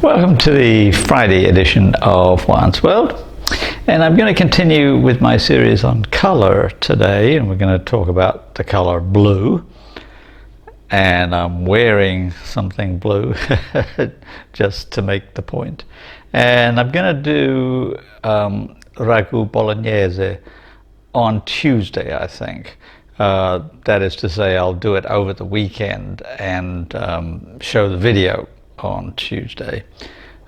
Welcome to the Friday edition of Juan's World, and I'm going to continue with my series on color today, and we're going to talk about the color blue. And I'm wearing something blue just to make the point. And I'm going to do ragu bolognese on Tuesday, I think. That is to say, I'll do it over the weekend and show the video on Tuesday.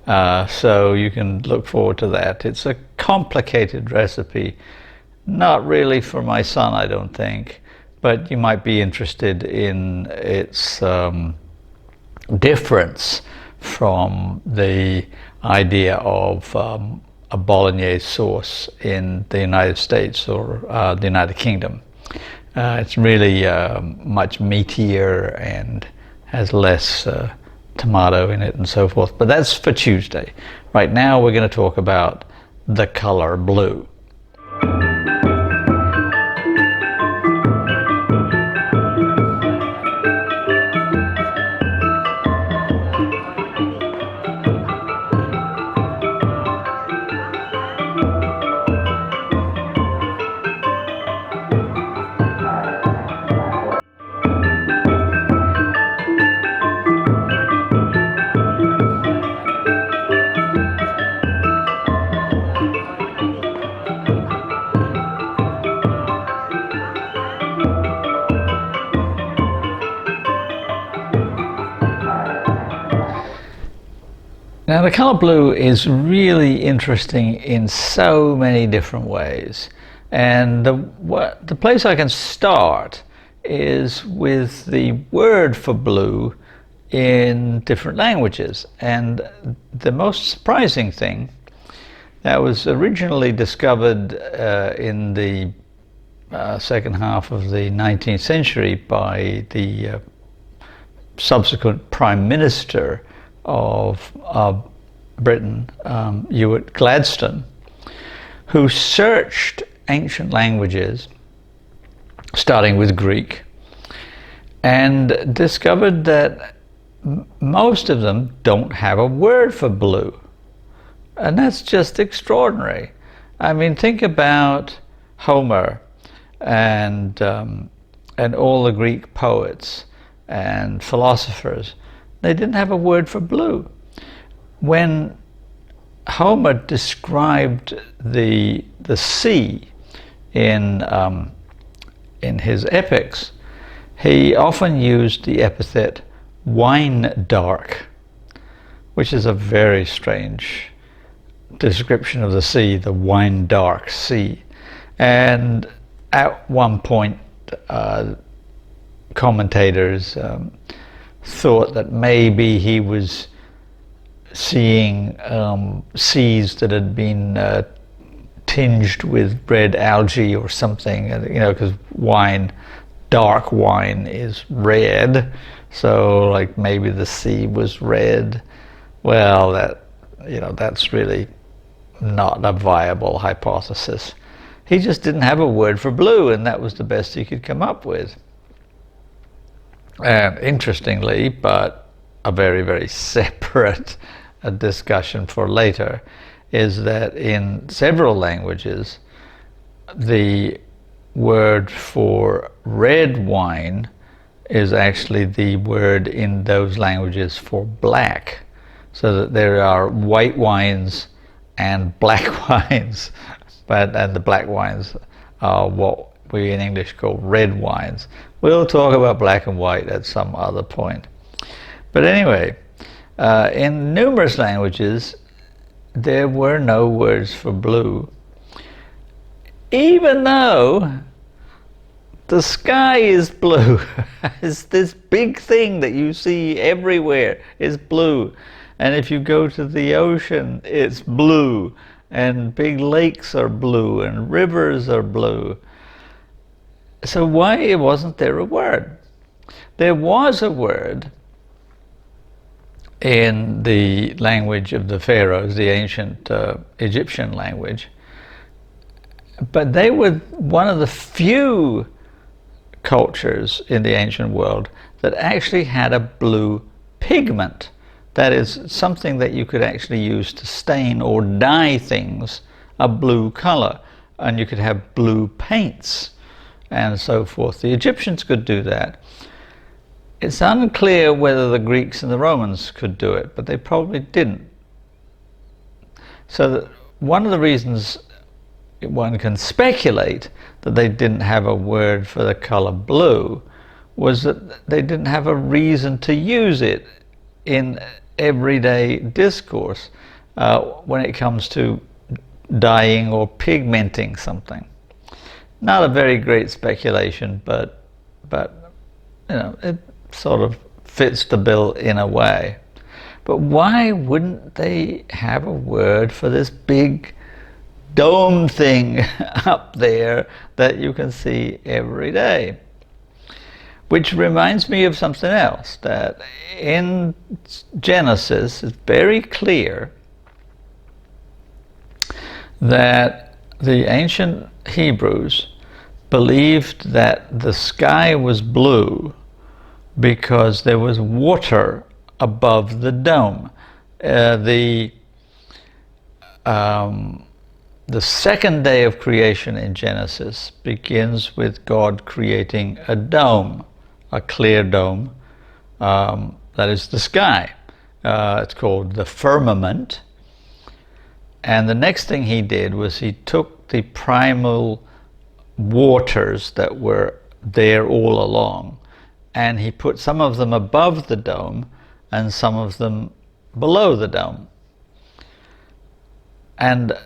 So you can look forward to that. It's a complicated recipe, not really for my son, I don't think, but you might be interested in its difference from the idea of a bolognese sauce in the United States or the United Kingdom. It's really much meatier and has less tomato in it and so forth, but that's for Tuesday. Right now we're going to talk about the color blue. Now, the color blue is really interesting in so many different ways, and the place I can start is with the word for blue in different languages. And the most surprising thing that was originally discovered in the second half of the 19th century by the subsequent Prime Minister of Britain, Ewart Gladstone, who searched ancient languages, starting with Greek, and discovered that most of them don't have a word for blue. And that's just extraordinary. I mean, think about Homer and all the Greek poets and philosophers. They didn't have a word for blue. When Homer described the sea in his epics, he often used the epithet wine dark, which is a very strange description of the sea, the wine dark sea. And at one point, commentators thought that maybe he was seeing seas that had been tinged with red algae or something, you know, because dark wine is red, so like maybe the sea was red. Well, that's really not a viable hypothesis. He just didn't have a word for blue, and that was the best he could come up with. And interestingly, but a very, very separate discussion for later, is that in several languages, the word for red wine is actually the word in those languages for black. So that there are white wines and black wines, and the black wines are what we in English call red wines. We'll talk about black and white at some other point. But anyway, in numerous languages, there were no words for blue, even though the sky is blue. It's this big thing that you see everywhere is blue. And if you go to the ocean, it's blue. And big lakes are blue, and rivers are blue. So why wasn't there a word? There was a word in the language of the pharaohs, the ancient Egyptian language, but they were one of the few cultures in the ancient world that actually had a blue pigment. that is something that you could actually use to stain or dye things a blue color. And you could have blue paints and so forth. The Egyptians could do that. It's unclear whether the Greeks and the Romans could do it, but they probably didn't. So one of the reasons one can speculate that they didn't have a word for the color blue was that they didn't have a reason to use it in everyday discourse when it comes to dyeing or pigmenting something. Not a very great speculation, but you know, it sort of fits the bill in a way. But why wouldn't they have a word for this big dome thing up there that you can see every day? Which reminds me of something else, that in Genesis it's very clear that the ancient Hebrews believed that the sky was blue because there was water above the dome. The second day of creation in Genesis begins with God creating a dome, a clear dome, that is the sky. It's called the firmament. And the next thing he did was he took the primal waters that were there all along, and he put some of them above the dome and some of them below the dome. And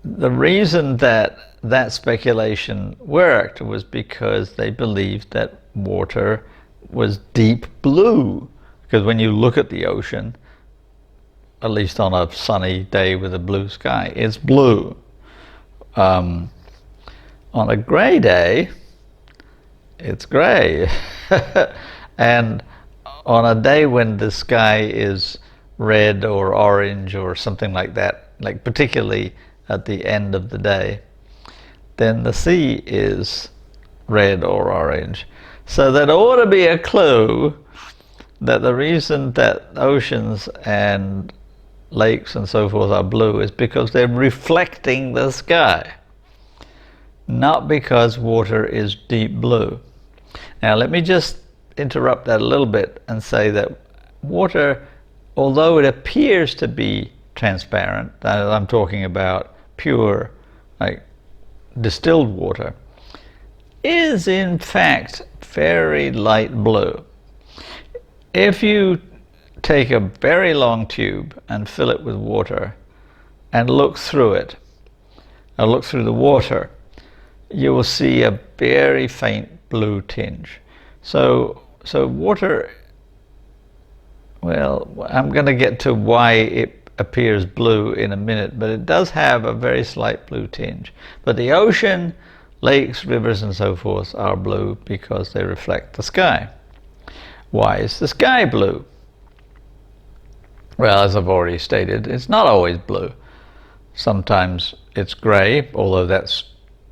the reason that that speculation worked was because they believed that water was deep blue. Because when you look at the ocean, at least on a sunny day with a blue sky, it's blue. On a gray day, it's gray. And on a day when the sky is red or orange or something like that, like particularly at the end of the day, then the sea is red or orange. So that ought to be a clue that the reason that oceans and lakes and so forth are blue is because they're reflecting the sky, not because water is deep blue. Now let me just interrupt that a little bit and say that water, although it appears to be transparent, I'm talking about pure, like distilled water, is in fact very light blue. If you take a very long tube and fill it with water and look through it, or look through the water, you will see a very faint blue tinge. So water, well, I'm going to get to why it appears blue in a minute, but it does have a very slight blue tinge. But the ocean, lakes, rivers and so forth are blue because they reflect the sky. Why is the sky blue? Well, as I've already stated, it's not always blue. Sometimes it's gray, although that's,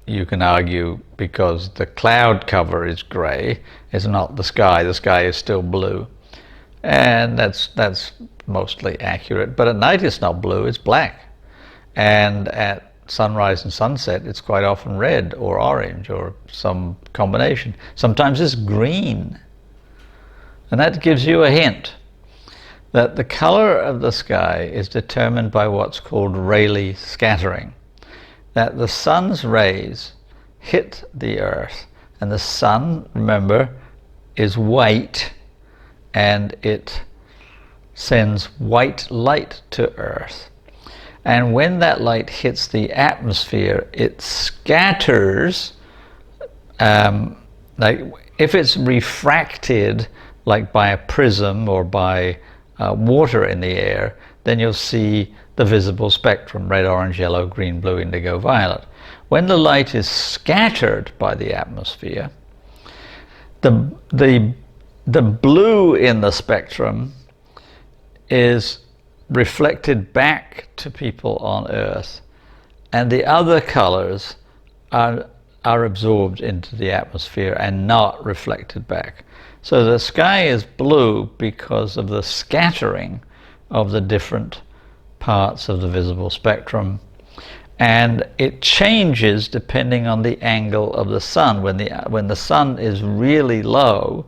you can argue, because the cloud cover is gray. It's not the sky. The sky is still blue. And that's mostly accurate. But at night it's not blue, it's black. And at sunrise and sunset it's quite often red or orange or some combination. Sometimes it's green. And that gives you a hint that the color of the sky is determined by what's called Rayleigh scattering. That the sun's rays hit the earth, and the sun, remember, is white, and it sends white light to earth. And when that light hits the atmosphere, it scatters, like if it's refracted like by a prism or by water in the air, then you'll see the visible spectrum: red, orange, yellow, green, blue, indigo, violet. When the light is scattered by the atmosphere, the blue in the spectrum is reflected back to people on Earth, and the other colors are absorbed into the atmosphere and not reflected back. So the sky is blue because of the scattering of the different parts of the visible spectrum, and it changes depending on the angle of the sun. When the sun is really low,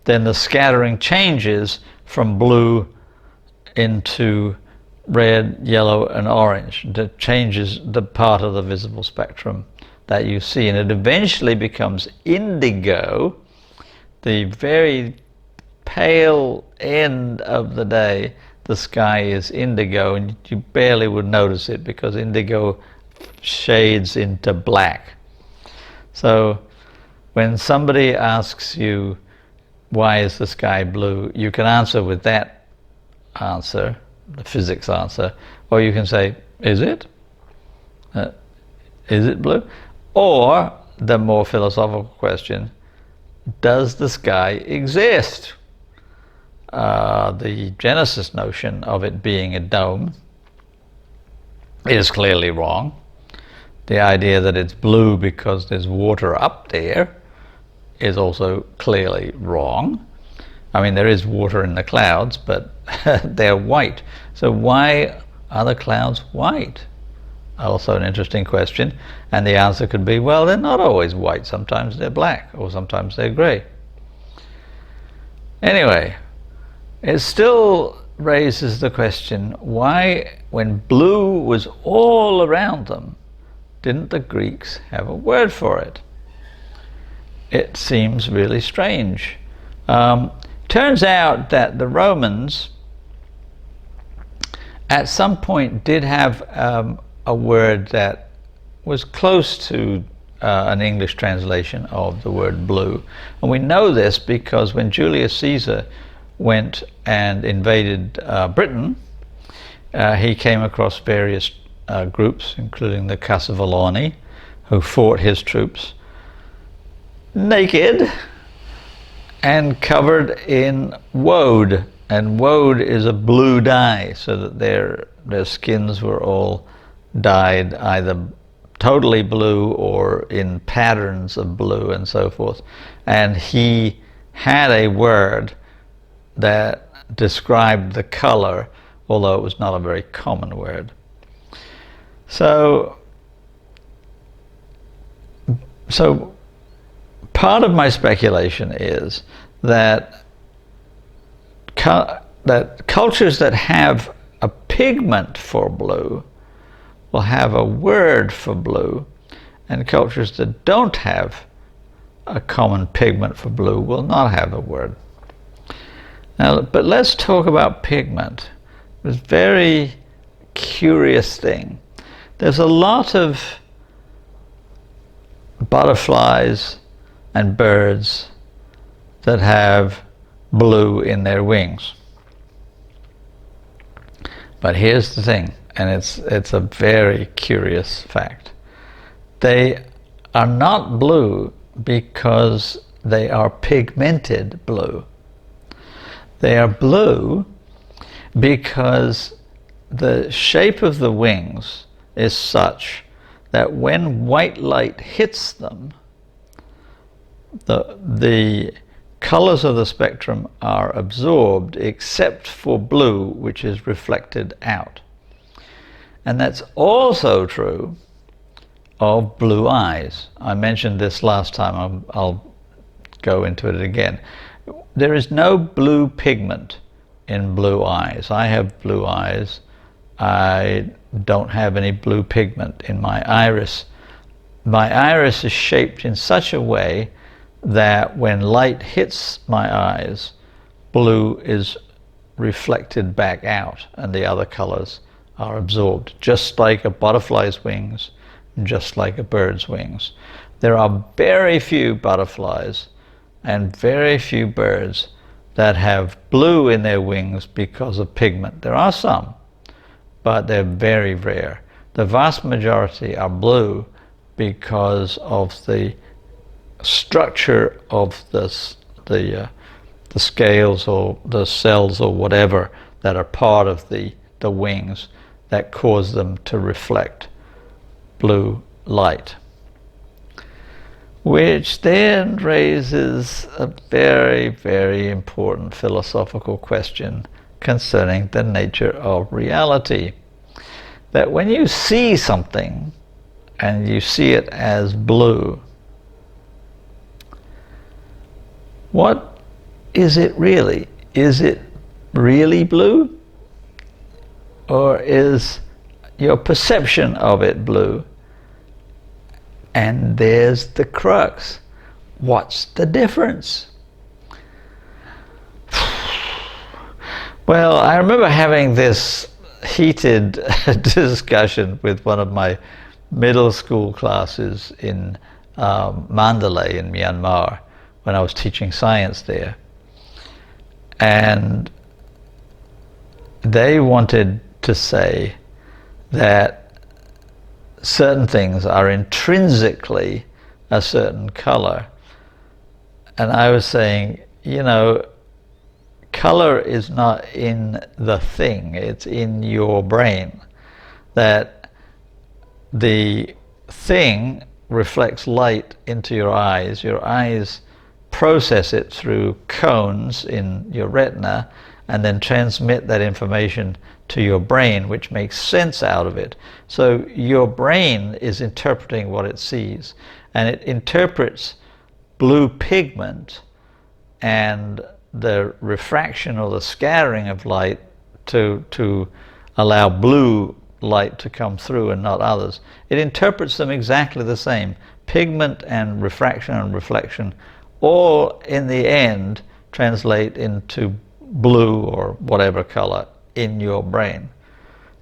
then the scattering changes from blue into red, yellow, and orange. That changes the part of the visible spectrum that you see, and it eventually becomes indigo, the very pale end of the day. The sky is indigo, and you barely would notice it because indigo shades into black. So when somebody asks you, why is the sky blue, you can answer with that answer, the physics answer, or you can say, is it? Is it blue? Or the more philosophical question, does the sky exist? The Genesis notion of it being a dome is clearly wrong. The idea that it's blue because there's water up there is also clearly wrong. I mean, there is water in the clouds, but they're white. So why are the clouds white? Also an interesting question. And the answer could be, well, they're not always white. Sometimes they're black, or sometimes they're gray. Anyway, it still raises the question, why, when blue was all around them, didn't the Greeks have a word for it? It seems really strange. Turns out that the Romans at some point did have a word that was close to an English translation of the word blue. And we know this because when Julius Caesar went and invaded Britain, he came across various groups, including the Cassivellani, who fought his troops naked and covered in woad. And woad is a blue dye, so that their skins were all dyed either totally blue or in patterns of blue and so forth. And he had a word that described the color, although it was not a very common word. So part of my speculation is that cultures that have a pigment for blue will have a word for blue, and cultures that don't have a common pigment for blue will not have a word. Now, but let's talk about pigment. It's a very curious thing. There's a lot of butterflies and birds that have blue in their wings. But here's the thing, and it's a very curious fact. They are not blue because they are pigmented blue. They are blue because the shape of the wings is such that when white light hits them, the colors of the spectrum are absorbed except for blue, which is reflected out. And that's also true of blue eyes. I mentioned this last time. I'll go into it again. There is no blue pigment in blue eyes. I have blue eyes. I don't have any blue pigment in my iris. My iris is shaped in such a way that when light hits my eyes, blue is reflected back out and the other colors are absorbed, just like a butterfly's wings, just like a bird's wings. There are very few butterflies and very few birds that have blue in their wings because of pigment. There are some, but they're very rare. The vast majority are blue because of the structure of the scales or the cells or whatever that are part of the wings that cause them to reflect blue light. Which then raises a very, very important philosophical question concerning the nature of reality. That when you see something and you see it as blue, what is it really? Is it really blue? Or is your perception of it blue? And there's the crux. What's the difference? Well, I remember having this heated discussion with one of my middle school classes in Mandalay in Myanmar when I was teaching science there. And they wanted to say that certain things are intrinsically a certain color. And I was saying, you know, color is not in the thing, it's in your brain. That the thing reflects light into your eyes process it through cones in your retina, and then transmit that information to your brain, which makes sense out of it. So your brain is interpreting what it sees, and it interprets blue pigment and the refraction or the scattering of light to allow blue light to come through and not others. It interprets them exactly the same. Pigment and refraction and reflection all in the end translate into blue or whatever color in your brain.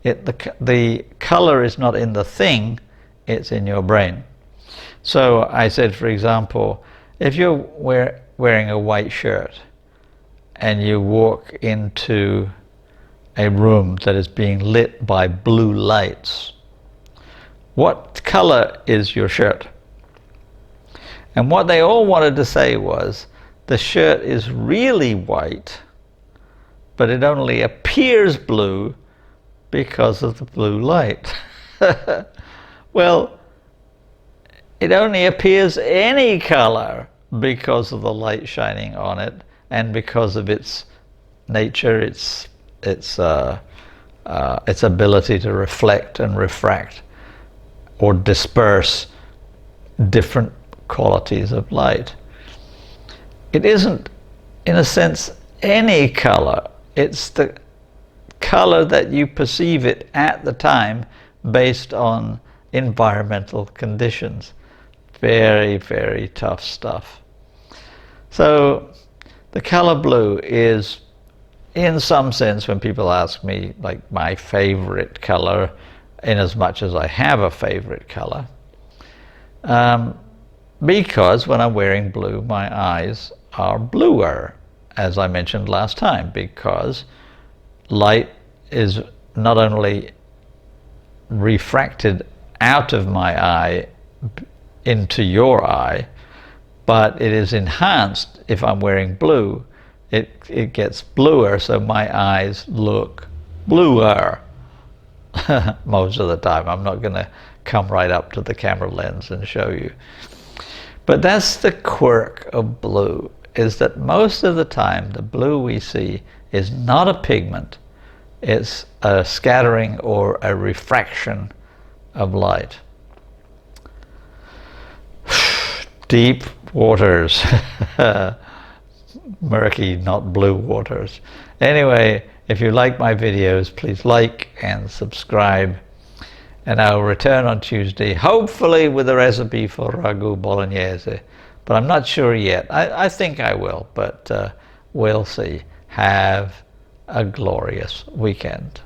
The color is not in the thing, it's in your brain. So I said, for example, if you're wearing a white shirt and you walk into a room that is being lit by blue lights, what color is your shirt? And what they all wanted to say was, the shirt is really white, but it only appears blue because of the blue light. Well, it only appears any color because of the light shining on it and because of its nature, its ability to reflect and refract or disperse different qualities of light. It isn't, in a sense, any color. It's the color that you perceive it at the time based on environmental conditions. Very, very tough stuff. So the color blue is, in some sense, when people ask me, like, my favorite color, in as much as I have a favorite color, because when I'm wearing blue, my eyes are bluer, as I mentioned last time, because light is not only refracted out of my eye into your eye, but it is enhanced if I'm wearing blue. It gets bluer, so my eyes look bluer most of the time. I'm not going to come right up to the camera lens and show you. But that's the quirk of blue, is that most of the time the blue we see is not a pigment, it's a scattering or a refraction of light. Deep waters. Murky, not blue waters. Anyway, if you like my videos, please like and subscribe. And I'll return on Tuesday, hopefully with a recipe for ragu bolognese. But I'm not sure yet. I think I will, but we'll see. Have a glorious weekend.